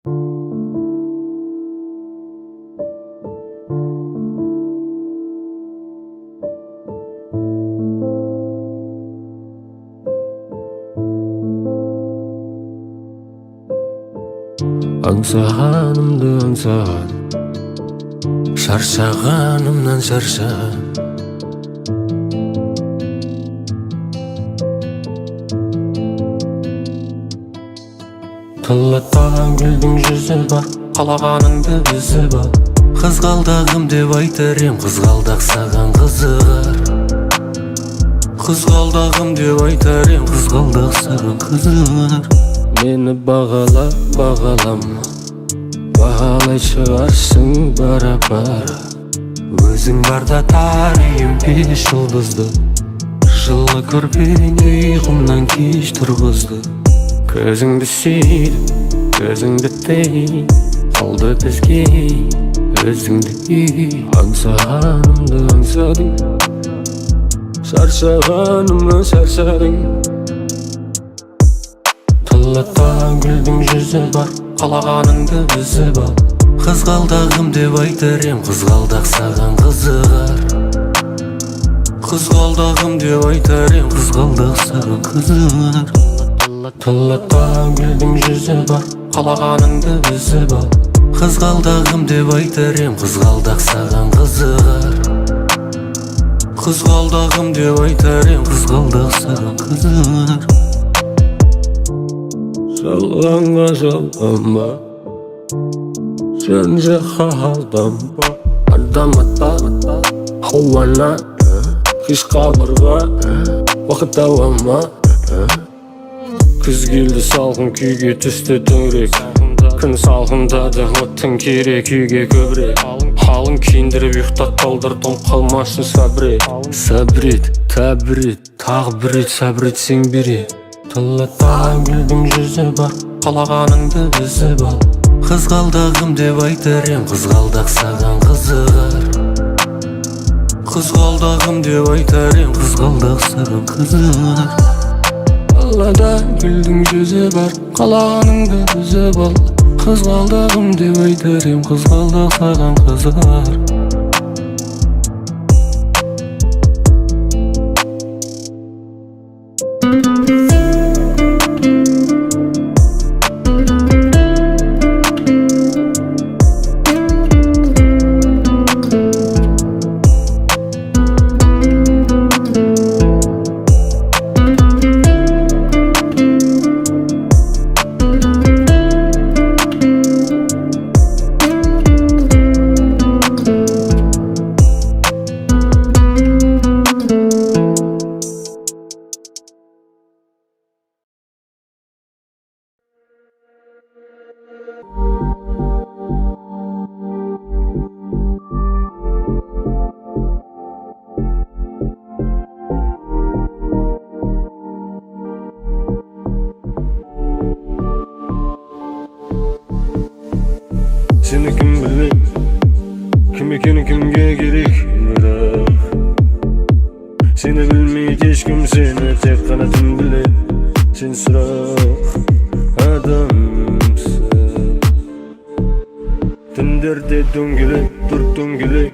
Аңсағанымды аңсаған, шаршағанымнан шаршаған. Тылатпаған гүлдің жүзі бар, қалағаныңды үзіп ал. Қызғалдағым деп айтар ем, қызғалдақ саған қызығар. Қызғалдағым деп айтар ем, қызғалдақ саған қызығар. Мені бағала, бағалама, бағалай шығарсың бара-бара. Өзің барда тарихым беш жұлдызды, жылы көрпен ұйқымнан кеш тұрғызды. Көзіңді сүйдім, көзіңді тей, қалды бізге өзіңді үй. Аңсағанымды аңсадың, шаршағанымнан шаршадың. Тылатпаған гүлдің жүзі бар, қалағаныңды үзіп ал. Қызғалдағым деп айтар ем, қызғалдақ саған қызығар. Қызғалдағым деп айтар ем, қызғалдақ саған қызығар. Тылатпаған гүлдің жүзі бар, қалағаныңды үзіп ал. Қызғалдағым деп айтар ем, қызғалдақ саған қызығар. Қызғалдағым деп айтар ем, қызғалдақ саған қызығар. Жалғанға жалғанба, сен жаққа алданба. Адаматта ауана, қиш қабырға, уақыт ауама. Күз келді салқын күйге түсті төңірек, күн салқындады оттың керек күйге көбірек. Қалың киіндіріп ұйықтат қалдар, том қалмасын сабрет. Сабрет, тәбірет, тағы бір рет сабретсең берет. Тылатпаған гүлдің жүзі бар, қалағаныңды үзіп ал. Қызғалдағым деп айтар ем, қызғалдақ саған қызығар. Қызғалдағым деп айтар ем, қызғалдақ саған қызығар. Қалада гүлдің жүзі бар, қалағаныңды үзіп ал. Қызғалдағым деп айтар ем, қызғалдақ саған қызығар. Seni kim bilir, kim ekeni kimge gerek, bırak. Seni bilmeydi hiç kimseni, tek kanatım bilir. Sen sırak adamsın. Tünderde döngülek, dur döngülek.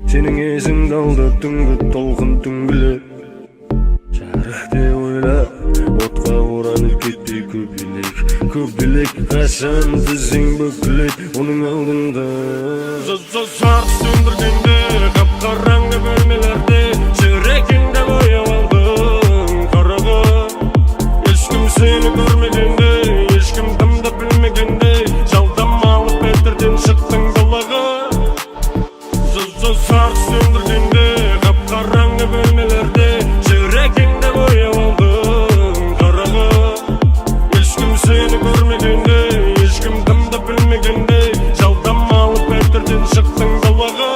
Senin esing daldı tüngü dolgun tüngülek. Çarıkte oyla, otqa oranıp ketti köpülek. Köpülek kaşan dizing bökülek, onun aldında. Zart söndürgende, kapkaranlı bölmelerde, çörekinde boyav aldın karaga. Hiç kim seni görmegende, hiç kim tamda bilmegende, çaldan alıp etirden çıktın dalaga. Zart söndürgende, kapkaranlı bölmelerde, çörekinde boyav aldın karaga. Hiç kim seni görmegende, hiç kim tamda bilmegende, çaldan alıp etirden çıktın dalaga.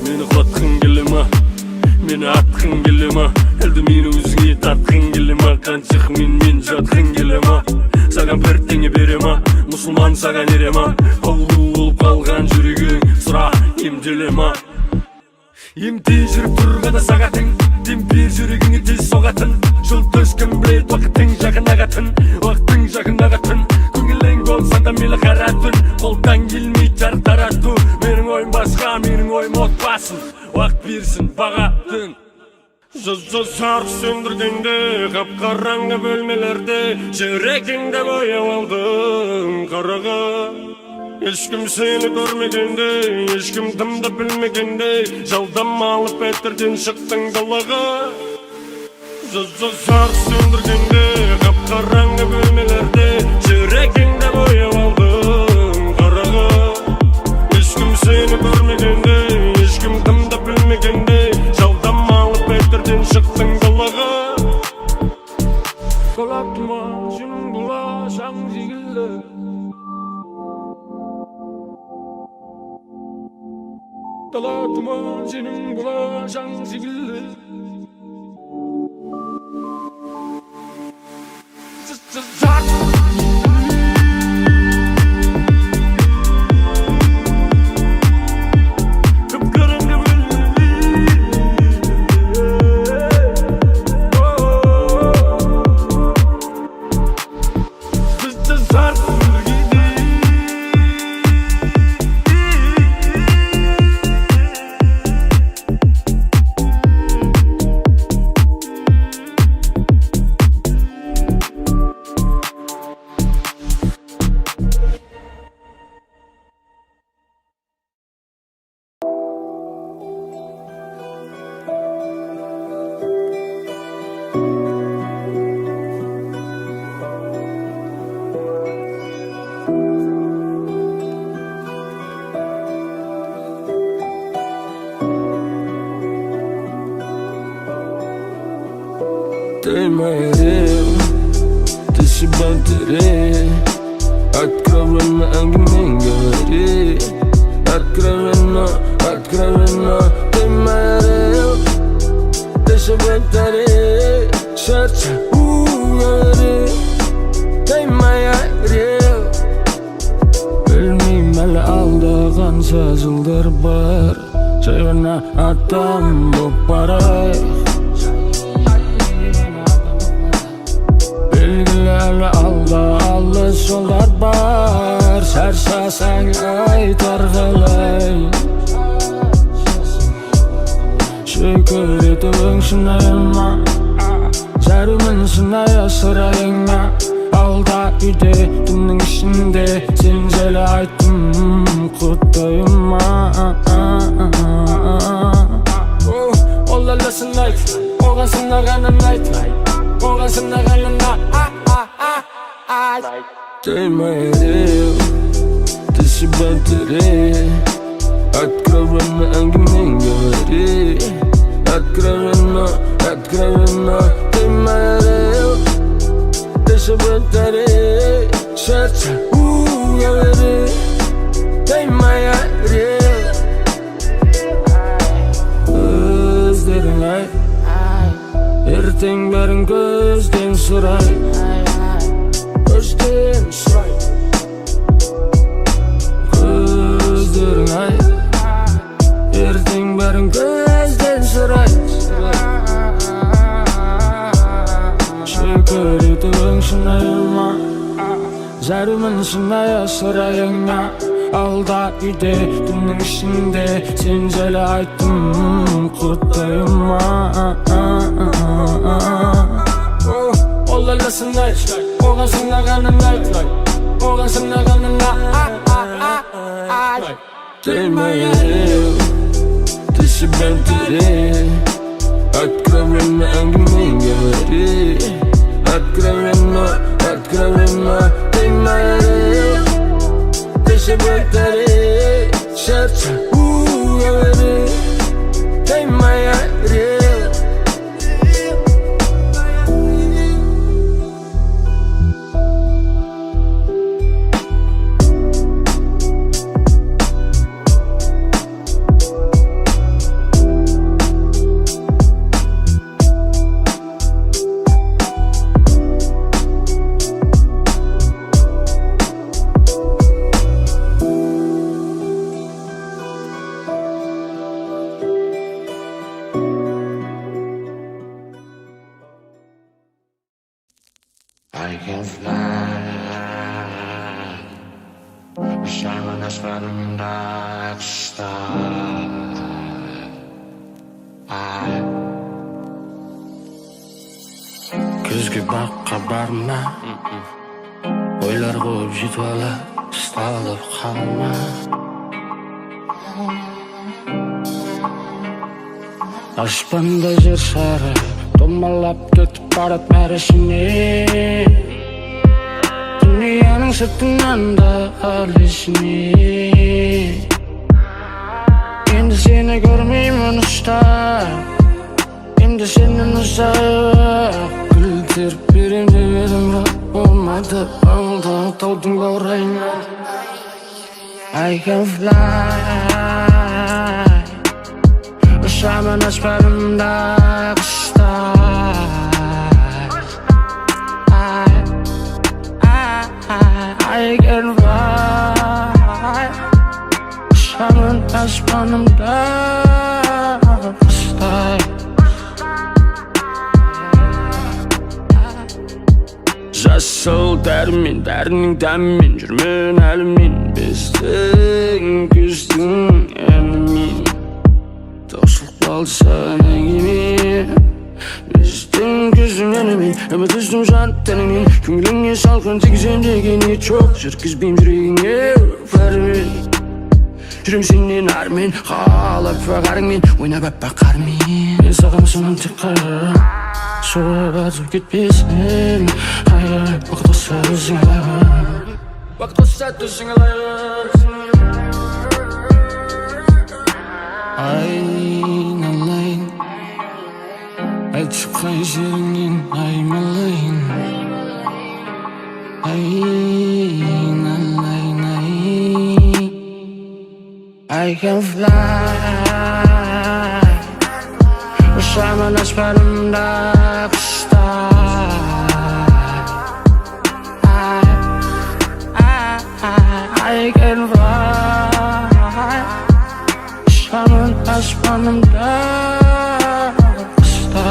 Meni qatqın gelima, meni atqın gelima, elde meni özüne tatqın gelima, kançıq men жатqın gelima. Sagan pertеңе берема, musulman sagan erema, qovlu olup qalgan жүрегің сұра емделема. Емте жүріп тұрғанда сағатың, демпер жүрегіңе тез соғатын, жол төшкін білет уақыттың жақын ағатын, уақыттың жақын ағатын. koyma otpasın, vakt birsin bagatın. Sarp söndürgende, kapkaranlı bölmelerde çevrekinde boyap aldın karaga. Hiç kim seni görmegende, hiç kim tımda bilmegende Jaldanma alıp ettirdin çıktın dalaga. Sarp söndürgende, kapkaranlı bölmelerde çevrekinde boyap aldın karaga. Hiç kim seni görmegende, hiç kim tımda bilmegende Jaldanma alıp ettirdin çıktın dalaga. Kalatma senin bulaşan zigille, dalatma senin bulaşan zigille. Değmeyelim dışı banteri, откровенно әңгімең говори, откровенно Değmeyelim dışı banteri, сердце говори, değmeyelim. Bilmeyim әлі алдаған сазылдар бар, жай ғана адам боп барайық. Belgilerle aldı yollar var, şarşasan aytar qalay. Şükür etibin şunayma, zarımın şunaya sırayına. Alda üde tümün işinde, sen jele aytım kutlayma. Oğlan ayt, oğlan sınağanın ayt, oğlan sınağanın ayt. Değmeyelim dışı banteri, откровенно әңгімең говори, откровенно Değmeyelim dışı banteri, сердце говори, değmeyelim. Gözlerin ay, erteң bәрін көзден сұрай, gözden sıray. Gözlerin ay, erteң bәрін gözden sıray. Şükür etibin şunayma, zarımın şunaya sırayına. Alda üde tümün işinde, sen jele aytım kutlayma. Oğlan ayt, oğlan sınağanın ayt, oğlan sınağanın ayt. Değmeyelim dışı banteri, откровенно әңгімең говори, откровенно Değmeyelim dışı banteri, сердце говори, değmeyelim. açmadım da kışta. Күзгі баққа барма, ойлар көп жетіп ала, ұсталып қалма. Аспанда жер шары домалап кетіп барып мәресіне, дүнияның сыртынан да әлесіне. Енді сені көрмеймін ұстап, енді сенен ұзақ гүлдеріп берем деп едім, бірақ болмады. Аңылдағы таудың баурайына I can fly, ұшамын аспанымда қыста. I can fly, ұшамын аспанымда қыста. Жасыл дәрмен, дәрінің дәммен жүрмін әліммен, біздің күздің әнімен. Таусылып қалса әңгіме, біздің күздің әнімен. Үміт үздім жан тәніңнен, көңіліңе салқын тигізем деген ниет жоқ. Жеткізбеймін жүрегіңе бәрімен, жүрем сенен армен, қалап бағарыңмен, ойнап аппақ қармен. Мен саған санам тек қайыр, соғып атып кетпесін. Қайыр уақыт болса өзіңе лайық, уақыт болса өзіңе лайық. Айналайын, айтшы қай жеріңнен аймалайын. Айналайын, I can fly, ұшамын аспанымда қыста. I can fly, ұшамын аспанымда қыста.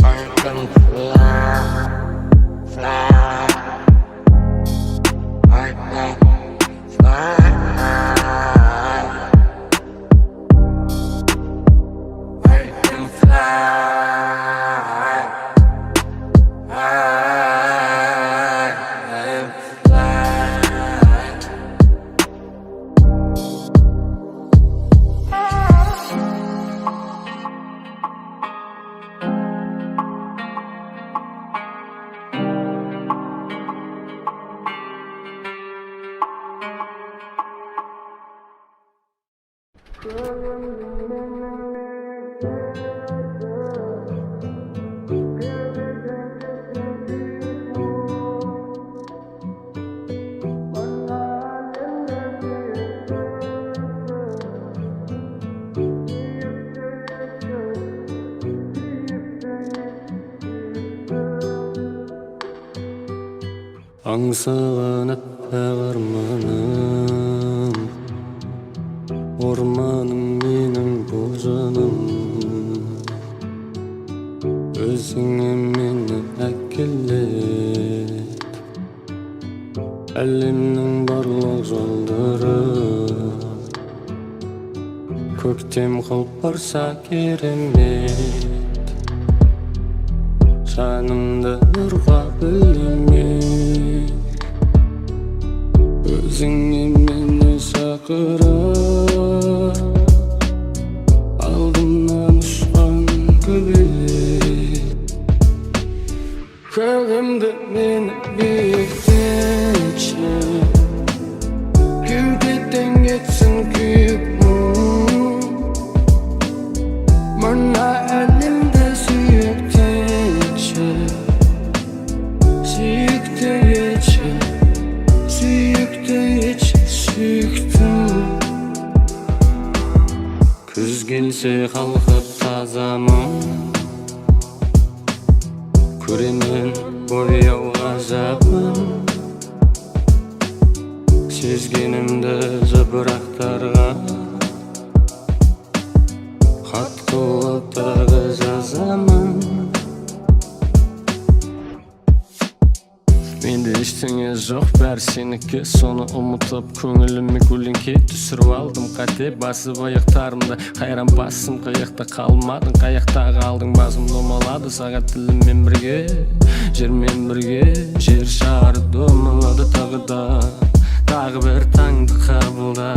I can fly, fly, I can fly. Аңсаған аппақ арманым, орманым менің бұл жаным. Өзіңе мені әкелет, әлемнің барлық жолдары. Көктем қылып барса керемет, жанымды нұрға бөлемек. Өзіңе мені шақырып, алдымнан ұшқан көбелек. Көгімді мені биіктетші, кеудеден кетсін күйік мұң. Мына әлемді сүйіктетші, сүйікті етші, сүйікті етші, сүйіктім. Күз келсе қалқып тазамын, көремін бояу ғажабын. Сезгенімді жапырақтарға хат қылып тағы жазамын. Mende eştеңе жоқ бәрі сенікі. Соны ұмытып көңіліме көлеңке түсіріп алдым. Қате басып аяқтарымда қайран басым. Қаяқта қалмадың, қаяқта қалдың. Басым домалады сағат тіліммен бірге, жермен бірге. Жер шары домалады тағы да, тағы бір таңды қабылда.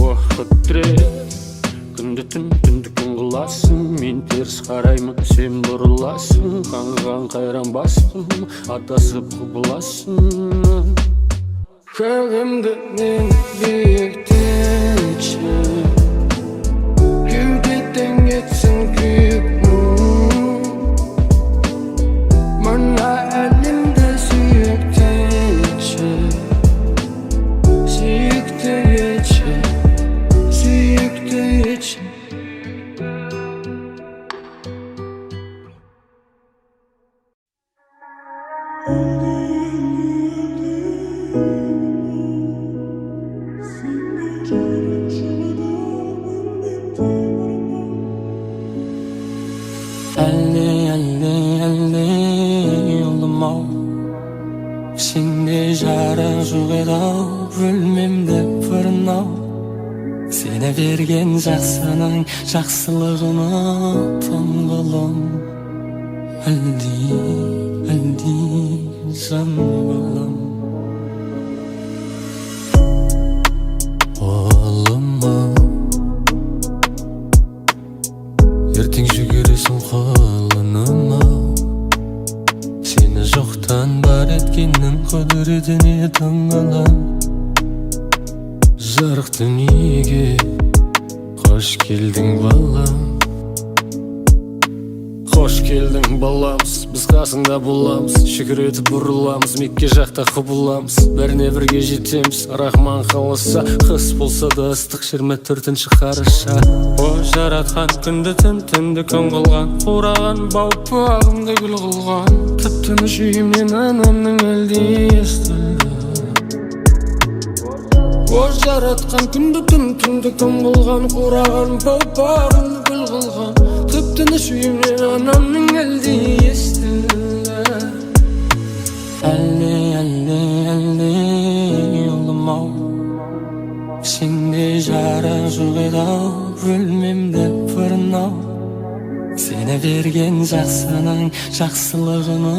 Уақыт тірек, күнді түн, түнді күн қыласың. Мен теріс қараймын, сен бұрыласың. Қаңғыған қайран бастым, атасып құбыласың. Көгімді мен биіктетші, кеудеден кетсін күйік мұң. Мына әлемді сүйіктетші, сүйікті етші, сүйікті етші. Әлде yolum-ау, сенде жарық жоқ еді-ау, бөлмемді пырнау. Сені берген жақсының жақсылығына таңғалам. Әлде жан балам. Олым-ау, ертең жүгіресің қалыным-ау. Сені жоқтан бар еткеннің құдіретіне таңғалам. Жарық дүниеге қош келдің балам. Қош келдің баламыз, біз қасыңда боламыз. Шүкір етіп бұрыламыз, Мекке жақта құбыламыз. Бәріне бірге жетеміз, Рахман қаласа. Қыс болса да ыстық 24 қараша. О жаратқан күнді түн, түнді күн қылған. Қураған бау-бағымды гүл қылған. Тып-тыныш үйімнен анамның әлде естілді. О жаратқан күнді түн, түнді күн қылған. Қураған бау-бағымды гүл қылған. Тып-тыныш үйімнен анамның әлде естілді. Әлде yolum-ау, сенде жарық жоқ еді-ау, бөлмемді пырнау. Сені берген жақсының жақсылығына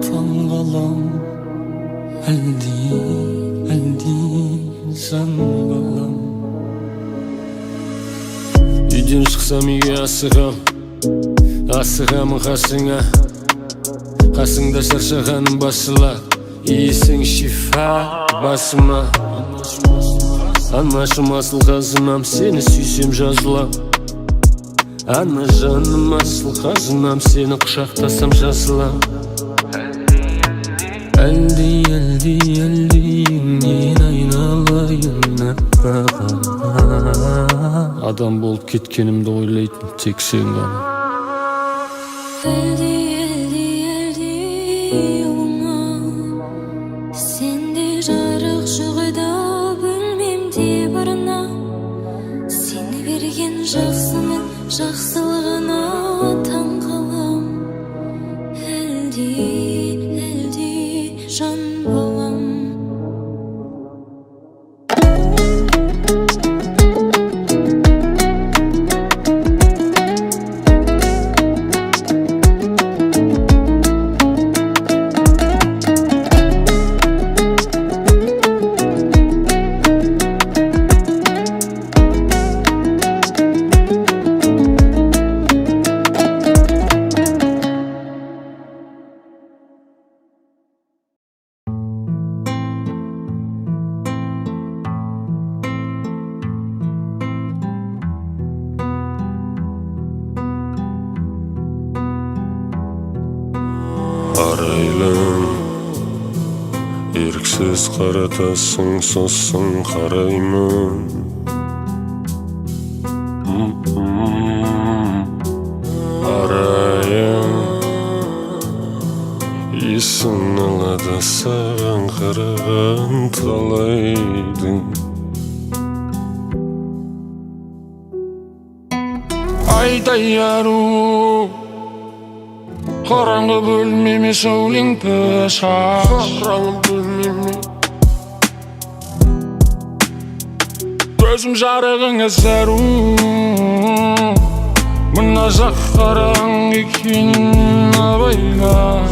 таңғалам. Әлде жан балам. Үйден шықсам үйге асығамын қасыңа. Қасыңда шаршағаным басыла, иісің шифа басыма. Анашым асыл қазынам, сені сүйсем жазылам. Ана жаным асыл қазынам, сені құшақтасам жазылам. Әлде мен айналайын аппағым. Адам болып кеткенімді ойлайтын тек сен ғана. Әлде yolum-ау, сенде жарық жоқ еді-ау, бөлмемде барынау. Сені берген жақсының жақсылығына таңғалам. Әлде жан балам. Қарайлым, еріксіз қаратасың, сосын қараймын. Арайым, есін алады саған қараған талайдың. Айдай ару, Karangı bölmemi söyleying pöş Karangı bölmemi Gözüm jarığına zerru Mına zakkaran ikinin abayla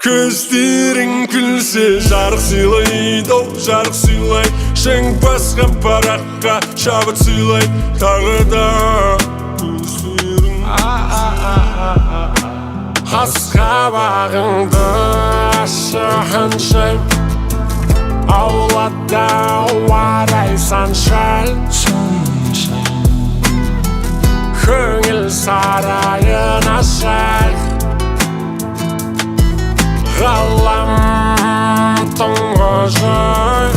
Gözlerin külse jarık silaydı jarık silay Şen baskan parakka şabıt silay Tağı da gözlerin Haska bağında aşağın şey Avlada varaysan şel Köngül sarayına şel Galam tongozoy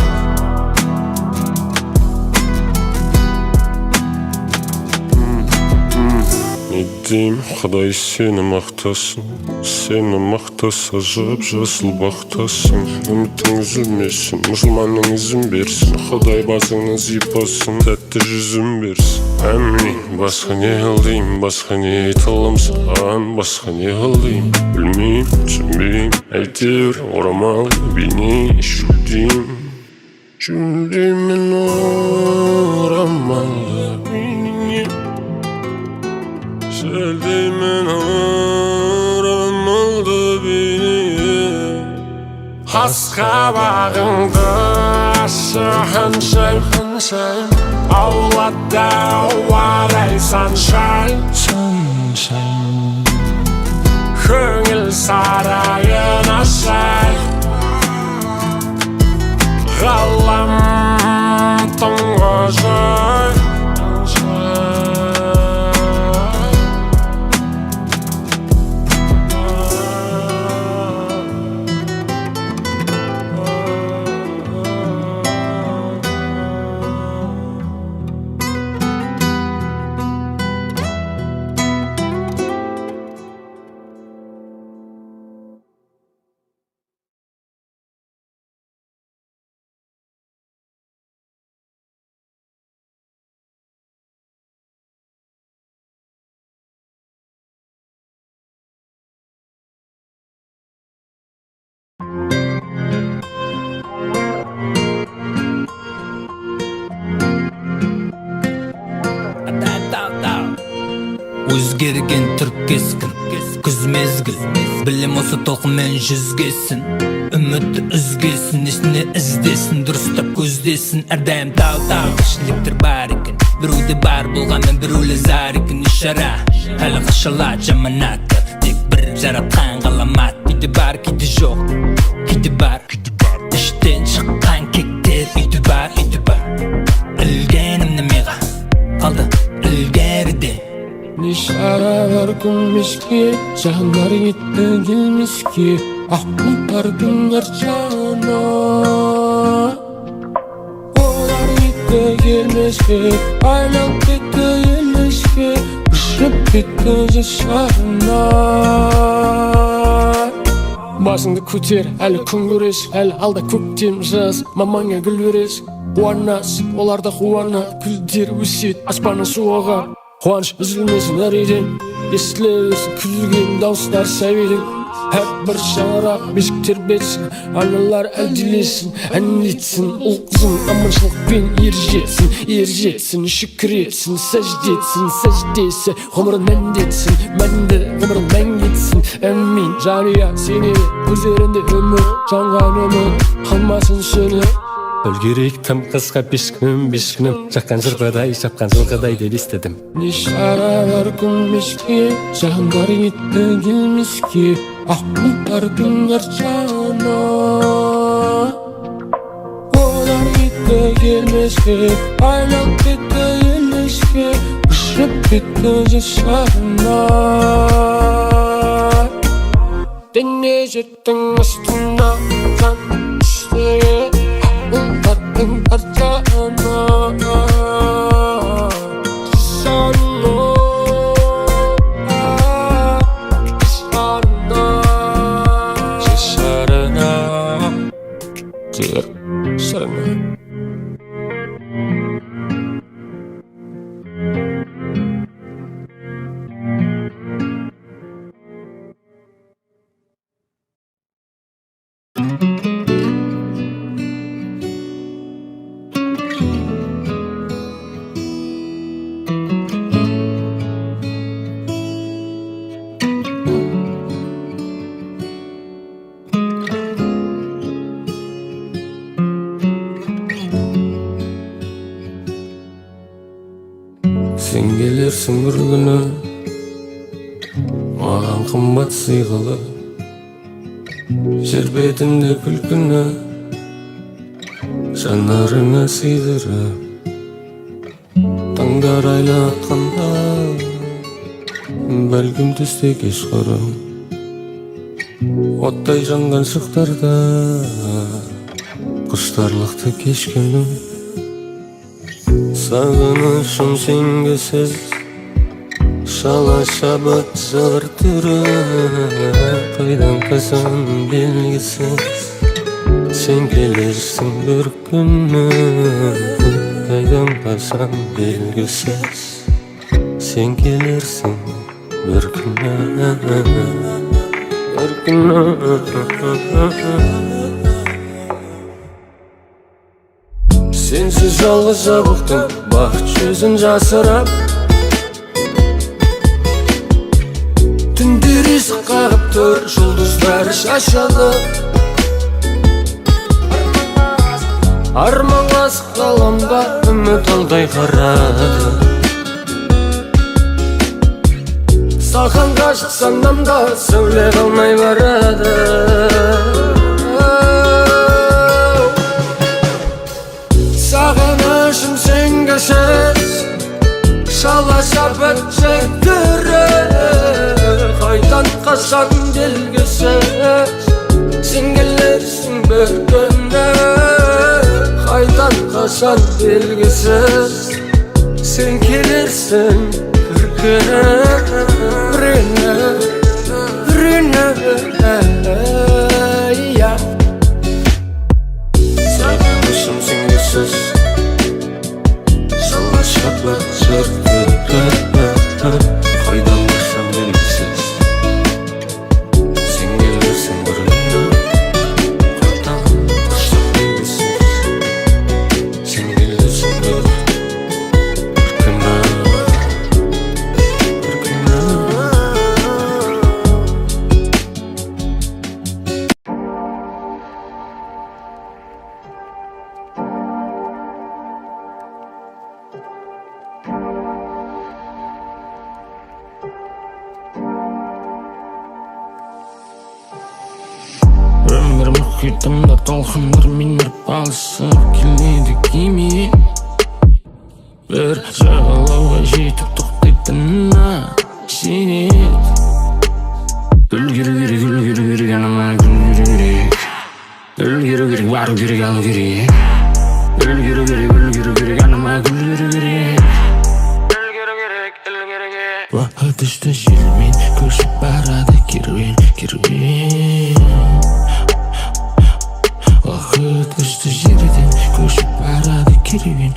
Ne diyeyim, Xuday seni maqtasın Seni maqtasa jıp-jasıl baxtasın Ümitin üzülmesin, musulmanın izin bersin Xuday basını zipasın, tәтті жүзін bersin Әмін, басқа не қылдайым, басқа не айта алам саған Басқа не қылдайым, білмейм, түсінбейм Әйтеуір орамал бейне шүлдейм Шүлдеймін орамалды бейне Şöldeymen aramaldı beni Haska bağında aşağın şey Avlada varaysan şay Köngül sarayına şay Galam tongozoy Өзгерген түрк кескін күз мезгіл Білім осы толқынмен жүзгесін Үмітті үзгесін Несіне іздесін Дұрыстап көздесін Әрдайым тау-тау Кішіліктер бар екен Біреуде бар болғанмен біреулі зар екен Ишара Әлі қышала жаманаты Тек бір жаратқан ғаламат Кейде бар, кейде жоқ Кейде бар Іштен шыққан кектер Үйді бар Үлгенім немеға Қалды ілгеріде Nişaralar gülmüşki, canlar gitti gelmişki Ahmutlar günler cana Olar gitti gelmişki, aylan gitti gelmişki Işıp gitti yaşarına Başыңды көтер, әлі күн көреш, әлі алда көктем жаз Мамаңа гүл береш, қуанас, оларда қуана Гүлдер өсет, аспаны суыға Қуаныш үзілмесін әрейден Естіле өсін күлген дауыстар сәбейдің Әр бір шаңырақ бесік тербетсін Аналар әлдилесін, әнлетсін Ұл қызым аманшылықпен ер жетсін Шүкір етсін, сәждесі Ғұмырын мәндетсін, мәнді ғұмырын мәңгетсін Әмин, жария, сені көздерінде өмір Жанған өмір, қалмасын сені Өлгерек тым қысқа бес күнім Жаққан жырғыдай, шапқан жылғыдай деп естедім Нишаралар күлмеске, жандар етті келмеске Ақмұлтар күндер жана Олар етті келмеске, айлап кетті елмеске Үшіп кетті жашарына Дене жеттің астына, жан үштеге Ultarın parçana Sana Şarına Şarına келерсің бір күні маған қымбат сыйғылы жер бетінде күлкіні жанарыңа сыйдырып таңдар айлатқанда бәлкім түсте кешқұрым оттай жанған шықтарда құштарлықты кешкенім сағынышым сенгісіз шала шабыт жыр түрі қайдан қашан белгісіз сен келерсің бір күні қайдан қашан белгісіз сен келерсің бір күні бір күні сенсіз жалғыз жабықтым бақыт жүзін жасырап түндер есік қағып тұр жұлдыздар шашады арманға асық ғаламда үміт алдай қарады саған ғашық санамда сәуле қалмай барады сағынышым сенгісіз шала шабыт жектірі қайдан қашан белгісіз сен келерсің бір күні қайдан қашан белгісіз сен келерсің бір күні сағынышым сенгісіз шала шабыт жектірі қайдан қашан белгісіз сен келерсің бір күні қайдан қашан белгісіз сен келерсің бір күні өмір мұхитымда толқындар минер алысып келеді кеме бір жағалауға жетіп тоқтайтынына сенеді үлгеру керек анама үлгеру керек бару керек алу керек үлгеру керек анама үлгеру керек уақыт үшті желмен көшіп барады керуен уақыт үшті жерден көшіп барады керуен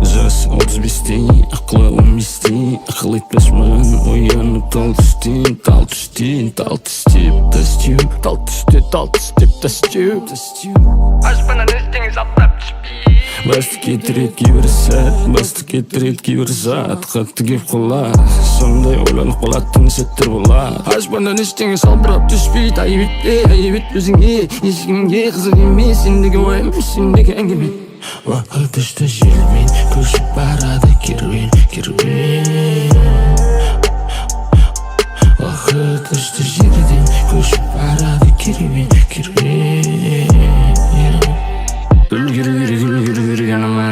жас 35-те ақылы 15-те ақыл етпесмін оянып тал түстен тал түстеп аспаннан іздеңіз аптап түспей басты кетіреді кейбір сәт қатты кеп қалады сондай ойланып қалатын сәттер болады аспаннан ештеңе салбырап түспейді айып етпе өзіңе ешкімге қызық емес сендегі уайым сендегі әңгіме уақыт үшті желмен көшіп барады керуен уақыт үшті жерден көшіп барады керуен үлгеру керек анама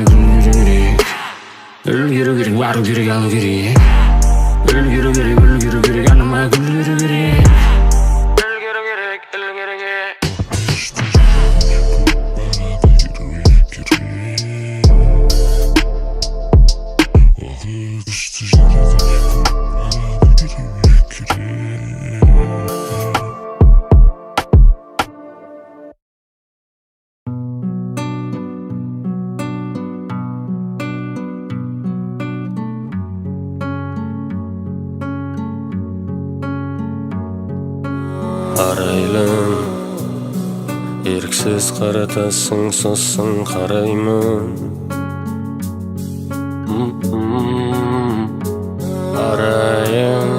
үлгеру керек бару керек алу керек үлгеру керек анама үлгеру керек арайлым еріксіз қаратасың сосын қараймын арайым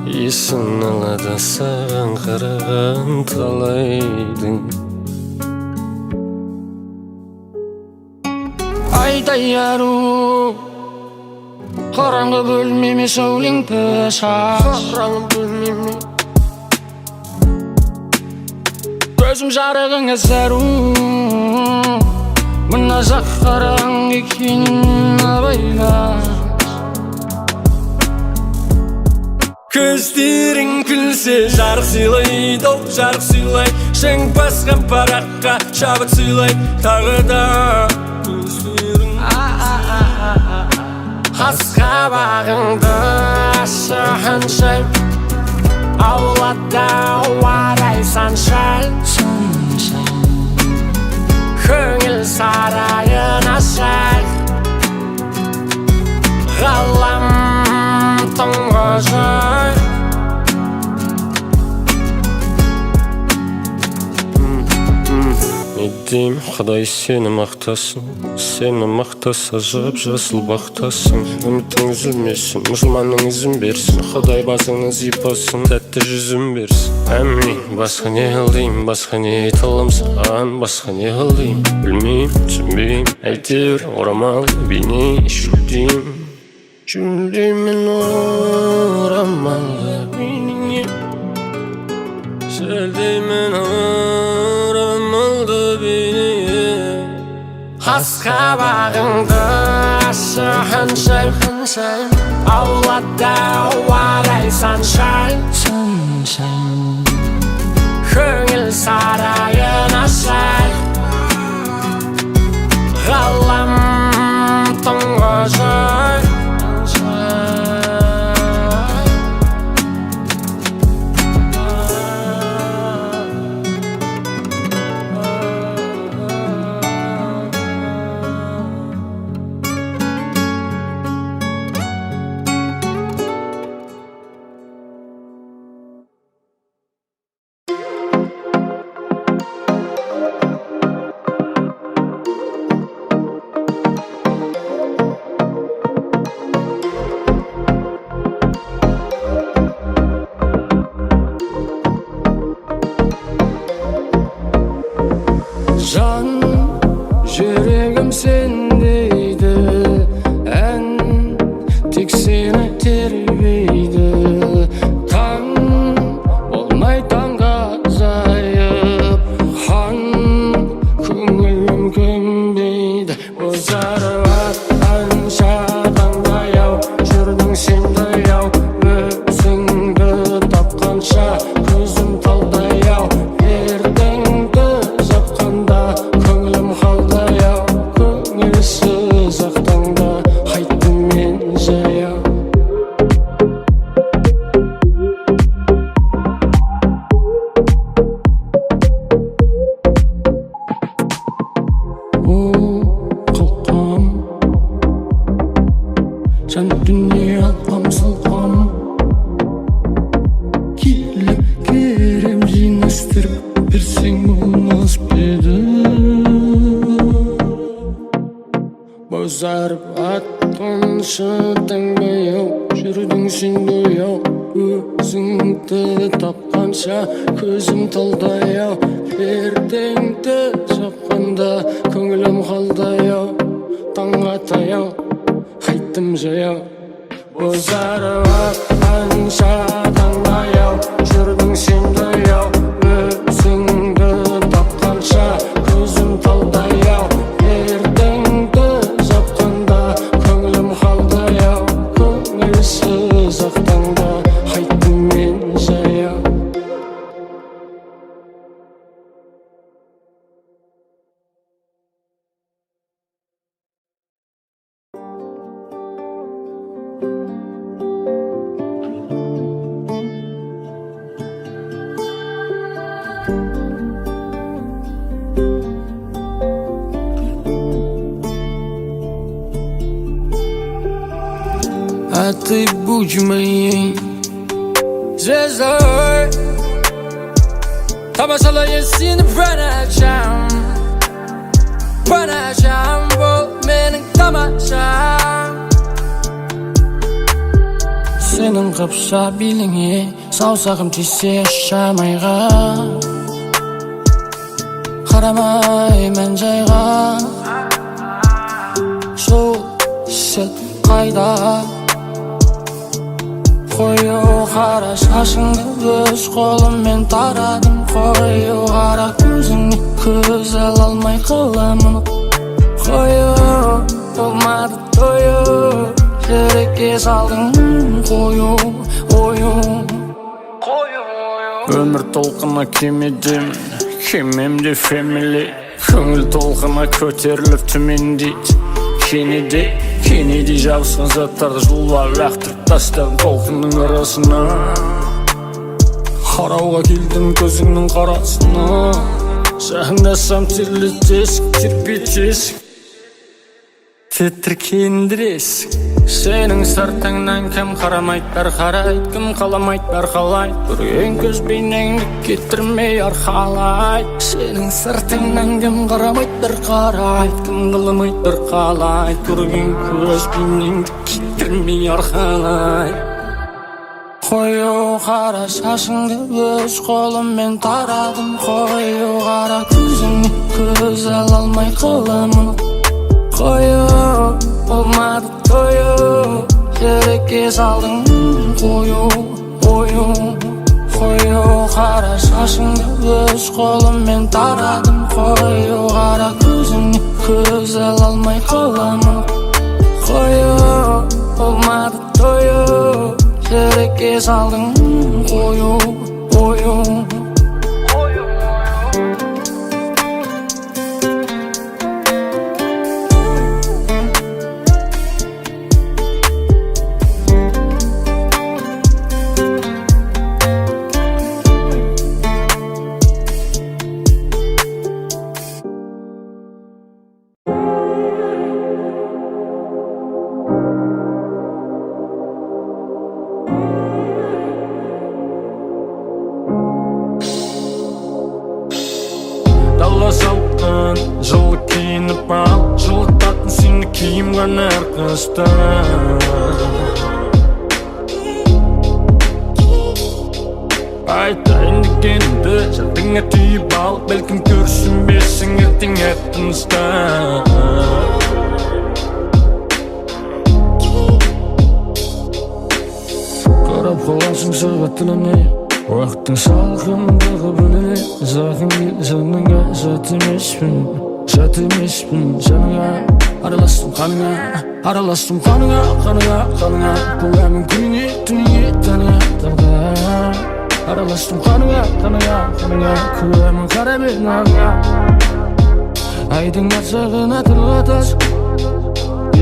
есін алады саған қараған талайдың ayday aruu Karangı bölmemi söyleying peşaş Karangı bölmemi Gözüm jarığına zaruu Mına zakkarang ikin abayla Gözlerin külse jarık silaydı, jarık silay Sen baskan parakka şabıt silay Tağı da gözlerin Haska bağında aşağınşay Avlada varaysan şay Köngül sarayına şay Galam tongoşay Edeyim, Xuday seni maqtasın Seni maqtasa jıp jasıl baxtasın Ümitin üzülmesin, musulmanın izin versin Xuday basını zipasın, tәтті жүзін versin Әмін, басқа не қылдейм, басқа не айта алам саған Басқа не қылдейм, білмейм, түсінбейм Әйтеуір орамал бейне шүлдейм Шүлдеймін орамалға бейнеңе Шүлдеймін oramalda beyne Haska bağında aşağınşay Avlada varaysan şay Köngül sarayına şay Galam tongoşay Can, yüreğim sendeydi En tiksini terbiydi Tan olmay tanga zayıp Han köngülüm kömbeydi Bozarı var anşadan da yav Jürdün sende yav Özüngü tapkança Gözüm talda yav Erdengdi zapkanda Köngülüm halda yav Köngülsüz aqtanda Haytdım men jayav Qalqam Sen dünya alqam salqam Kelip kerem jinastırıp Birseng bolmaz bedi Bozarıp attın şıdın beyav Jürdün sende yav Özüngdi tapkança Közüm talda yav Erdengdi zapkanda Köngülüm halda yav Taң ata yav Haytdım jayav Bozarıp attın şıdın beyav Jürdün sende yav Özüngdi tapkança Közüm talda yav Erdengdi zapkanda Köngülüm halda yav Köngülsüz aqtanda Haytdım men jayav А ты будь моей звездой Тамашалай сені по ночам Бол менің тамашам Сенің қапша биліңе Саусағым тисе шамайға Қарамай мән жайға set kayda. Koyu kara şaşыңды өз қолыммен тарадым. Koyu kara көзіңе көз ала алмай қаламын. Koyu болмады тою, жүрекке салдың қою ойын. Өмір толқына кемедемін, кемемде фэмили. Көңіл толқына көтеріліп төмендейді. Кенеди жабысқан заттарды жұлып лақтырып тастадым толқынның арасына. Қарауға келдім көзіңнің қарасына. Жақындасам терлетесің, тербетесің, тітіркендіресің. Сенің сыртыңнан кім қарамайды, бәрі қарайды. Кім қаламайды, бәрі қалайды. Көрген көз бейнеңді кетірмей арқалайды. Сенің сыртыңнан кім қарамайды, бәрі қарайды. Кім қаламайды, бәрі қалайды. Көрген көз бейнеңді кетірмей арқалайды. Koyu kara şaşыңды өз қолыммен тарадым. Koyu kara көзіңе көз ала алмай қаламын. Koyu болмады тою, жүрекке салдың қою ойын. Koyu kara şaşыңды өз қолыммен тарадым. Koyu kara көзіңе көз ала алмай қаламын. Koyu болмады тою, жүрекке салдың қою ойын. Дала салқын, жылы киініп ал, жылытатын сені киім ғана әрқыстан. Айтайын дегенімді жадыңа түйіп ал, бәлкім көрсінбесің ертең аттыңыздан. Қарап қаласың сағатына, уақыттың салқындығы бөліне. Жақын кел жаныңа, жат емеспін жаныңа. Араластым қаныңа, көңілімнің күніне, түніне, таңға. Араластым қаныңа, көңілімнің қара бетін аңға. Айдың арсағына тырғатас,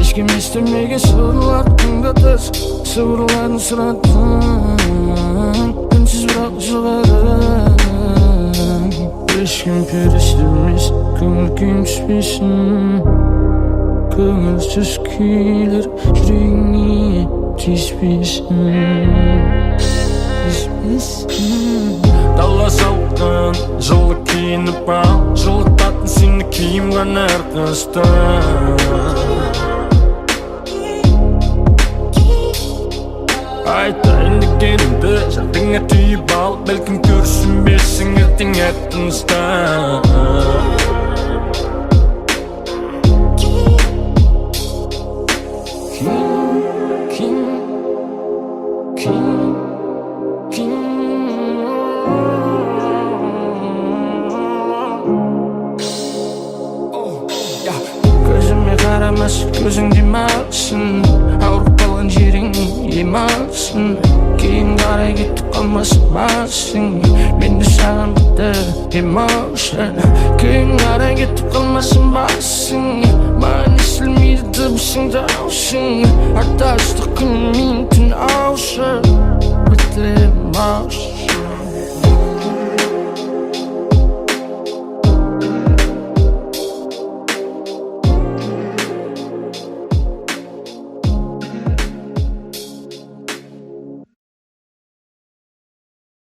ешкім естімеге сыбырлар тыңдатас. Сыбырларын сұраттың, үнсіз бірақ жыладың. Ешкім періште емес, көңіл күйім түспесін. Көңілсіз күйлер жүрегіңе тиіспесін. Дала салқын, жылы киініп ал, жылытатын сені киім ғана әрқыстан. Айтайын дегенімді жадыңа түйіп ал, бәлкім көрсінбесің ертең аттыңыздан. Көзіме қарамас, көзің демалсын, ауырып қалған жерің ем алсын. Кейін қарай кетіп қалмасын басың, мен де саған бітті emotion. Кейін қарай кетіп қалмасын басың, маған естілмейді дыбысың даусың. Артастық күн мен түн аушы, бітті emotion.